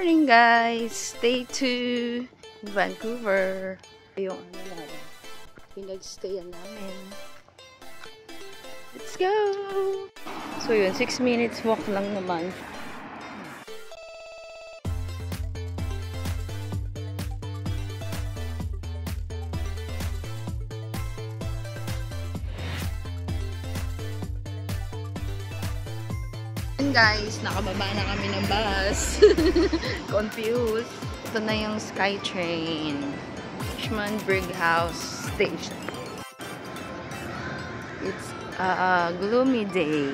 morning guys! Day 2 Vancouver. Yung ano namin, pinag-stayan namin. Let's go! So yun, 6 minutes walk lang naman. Guys, nakababa na kami ng bus. Confused. Ito na yung SkyTrain. Richmond Brighouse Station. It's a gloomy day.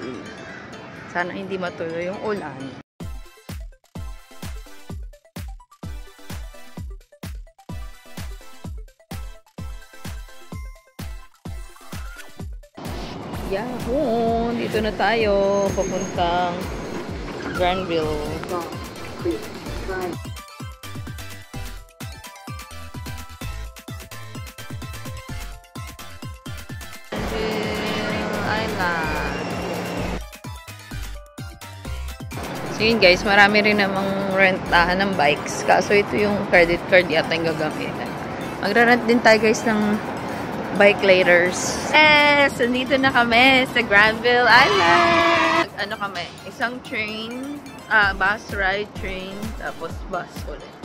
Sana hindi matuloy yung ulan. Yahoo! Dito na tayo. Papuntang Granville. Island. So yun guys, marami rin namang rentahan ng bikes. Kaso ito yung credit card yata yung gagamitin. Magra-rent din tayo guys ng bike laters. Yes! Nandito na kami sa Granville Island. Ano kami? Isang train, bus ride, train, tapos bus ulit.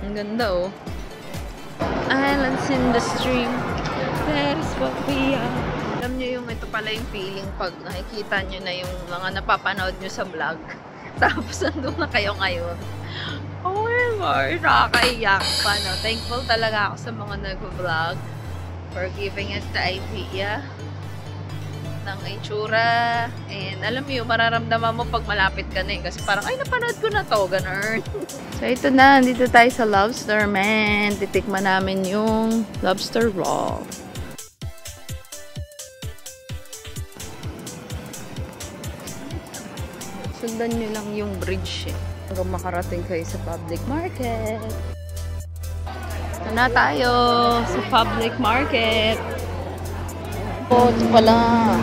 Ang ganda oh. Islands in the stream. That is what we are. Alam nyo yung ito pala yung feeling pag nakikita nyo na yung mga napapanood nyo sa vlog. Tapos nandun na kayo ngayon. Oh my Lord, nakakaiyak pa, no? Thankful talaga ako sa mga nag-vlog for giving us the idea ng itsura. And alam mo yung mararamdaman mo pag malapit ka na eh. Kasi parang, ay, napanood ko na to. Ganun. So, ito na. Dito tayo sa Lobster Man. Titikman namin yung lobster raw. Sundan nyo lang yung bridge eh. Hanggang makarating kayo sa public market. Ito na tayo sa public market. Oh, ito pala.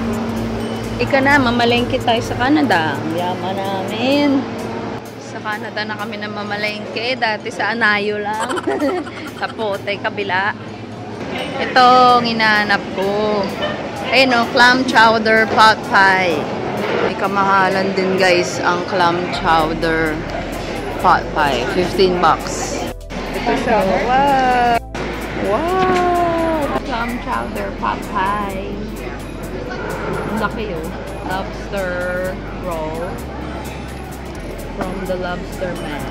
Ika na, mamalengke tayo sa Canada. Ang yaman namin. Sa Canada na kami na mamalengke. Dati sa Anayo lang. Sa Pote, kabila. Ito ang hinahanap ko. Ayun o, clam chowder pot pie. May kamahalan din guys ang clam chowder pot pie. 15 bucks. Ito siya. Wow! Wow! Clam chowder pot pie. Ang laki yun. Lobster roll from the Lobster Man.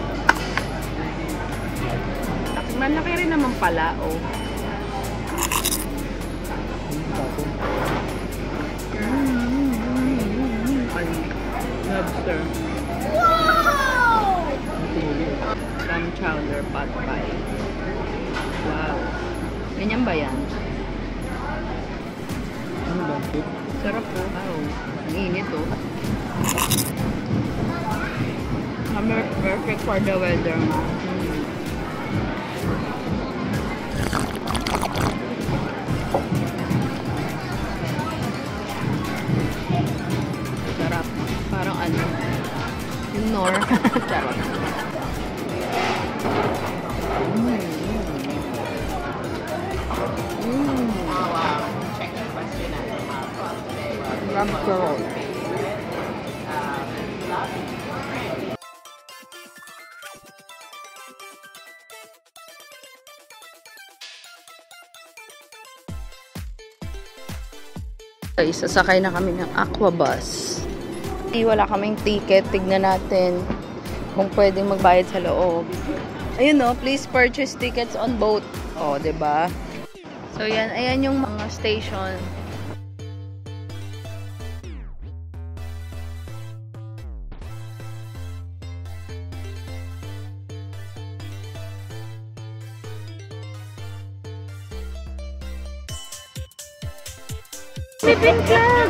Malaki rin naman pala, oh. Lobster. Wow! Clam chowder pot pie. Wow. Ganyan ba yan? Ano ba? Sarap po. Wow. Ang init oh. Perfect for the weather. Sarap. Parang ano? Yung nor. Sarap. Lobster roll. Okay, sasakay na kami ng Aquabus. Wala kaming ticket. Tignan natin kung pwedeng magbayad sa loob. Ayun no, please purchase tickets on boat. Oh, 'di ba? So yan, ayan yung mga station. Sleeping Club!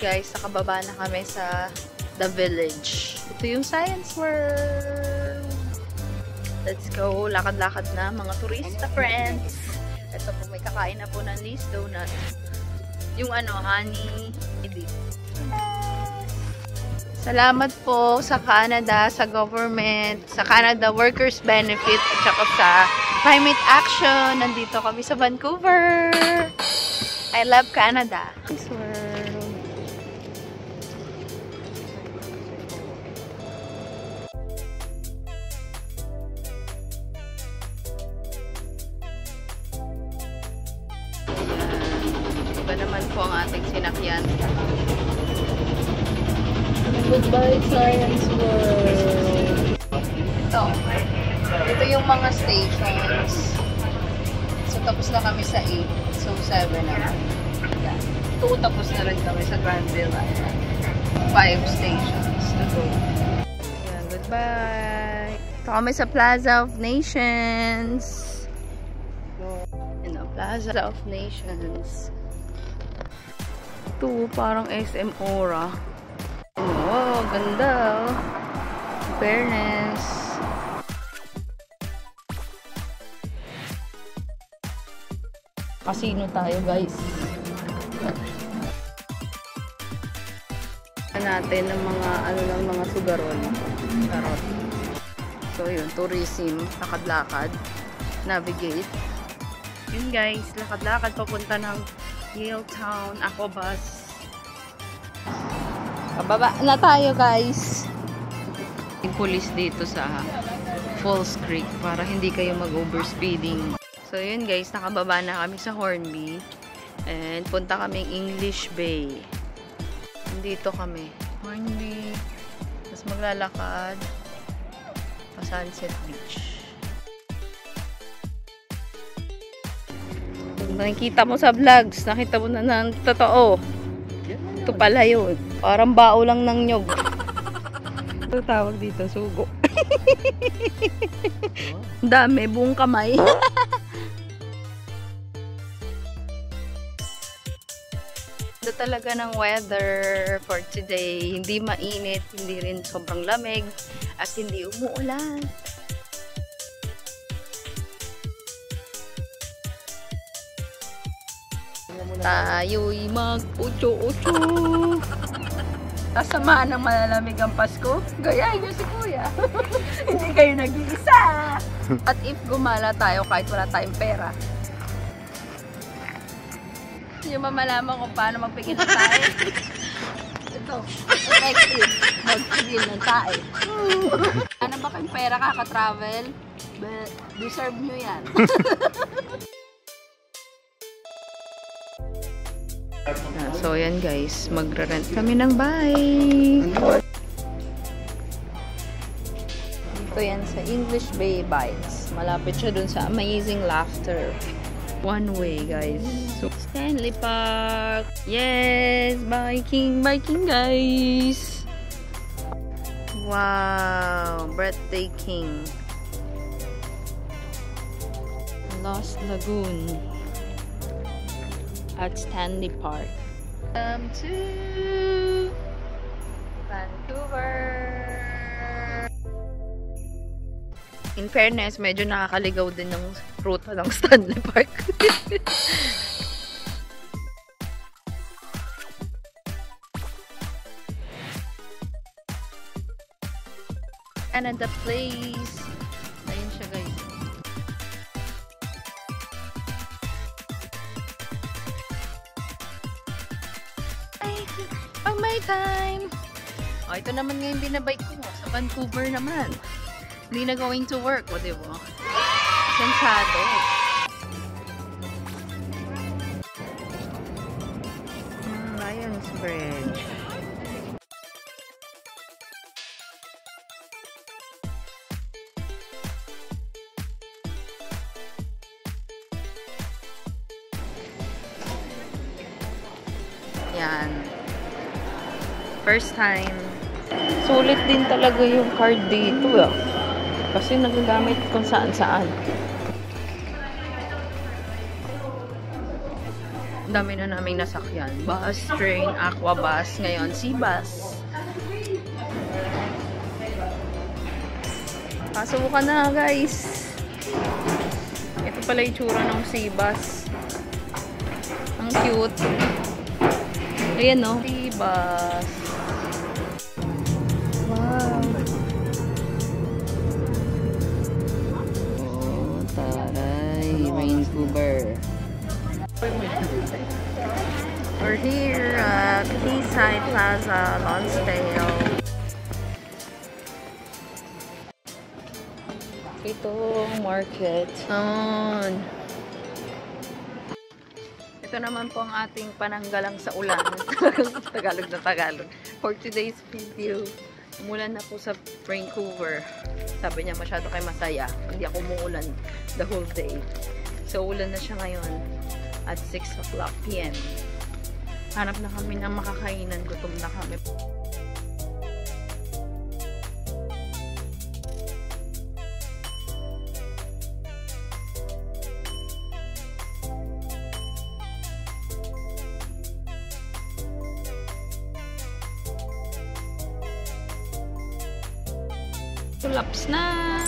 Guys, nakababa na kami sa The Village. Ito yung Science World. Let's go. Lakad-lakad na mga turista friends. Ito po, may kakain na po ng Lee's Donut. Yung ano, honey dip. Salamat po sa Canada, sa government, sa Canada Workers Benefit, at saka sa Climate Action. Nandito kami sa Vancouver. I love Canada. This world. Iba naman po ang ating sinakyan. Goodbye, Science World. Ito yung mga stations. So, tapos na kami sa 8. So, 7 na. 2, tapos na rin kami sa Granville. 5 stations to go. Ayan, goodbye. Ito kami sa Plaza of Nations. Ayan, Plaza of Nations. Ito, parang SM Aura. Oh, ganda. Fairness. Casino tayo, guys. Natin ng mga ng mga sugaron. Tarot. So yun, tourism, lakad-lakad, navigate. Yun guys, lakad-lakad papunta ng Yaletown Aquabus. Pababa na tayo guys. Yung police dito sa Falls Creek para hindi kayo mag-overspeeding. So yun guys, nakababa na kami sa Hornby and punta kaming English Bay. Dito kami, Hornby. Tapos maglalakad pa Sunset Beach. Kung nakikita mo sa vlogs, nakita mo na ng totoo. Ito pala yun. Parang bao lang ng nyog. Ito tawag dito, sugo. Dami, buong kamay. Ito talaga ng weather for today. Hindi mainit, hindi rin sobrang lamig, at hindi umuulan. Tayo'y mag-ucho-ucho. Kasama ng malalamig ang Pasko. Gayahin niyo si Kuya. Hindi kayo nag-iisa. At if gumala tayo kahit wala tayong pera, hindi mo malaman kung paano magpigil ng tae. Ito, effective. Magpigil ng tae. Ano ba kayong pera kaka-travel? Deserve nyo yan. So yan guys, magra-rent kami ng bike. Dito yan sa English Bay Bikes. Malapit siya dun sa Amazing Laughter. One way guys. So Stanley Park. Yes, biking guys. Wow, breathtaking. Lost Lagoon at Stanley Park. Welcome to Vancouver. In fairness, medyo nakakaligaw din ng ruta ng Stanley Park. Canada Place. Ayun siya guys. Pag may time. Oh, ito naman ngayon binabike ko. Sa Vancouver naman. Hindi na going to work. O, diba? Sensado. Lions Bridge. Yan. First time. Sulit din talaga yung card dito ah. Kasi nagagamit kung saan-saan. Dami na naming nasakyan. Bus, train, aquabus. Ngayon, sea-bus. Pasubukan na guys. Ito pala yung tsura ng sea-bus. Ang cute. Ayan, no? Bus. Wow. Oh, taray. Vancouver. We're here at Quayside Plaza, Lonsdale. Ito, market. Ito naman po ang ating pananggalang sa ulan. Tagalog na Tagalog. For today's video, umulan na po sa Vancouver. Sabi niya masyado kayo masaya. Hindi ako umuulan the whole day. So, ulan na siya ngayon at 6 o'clock p.m. Hanap na kami ng makakainan. Gutom na kami. Laps na!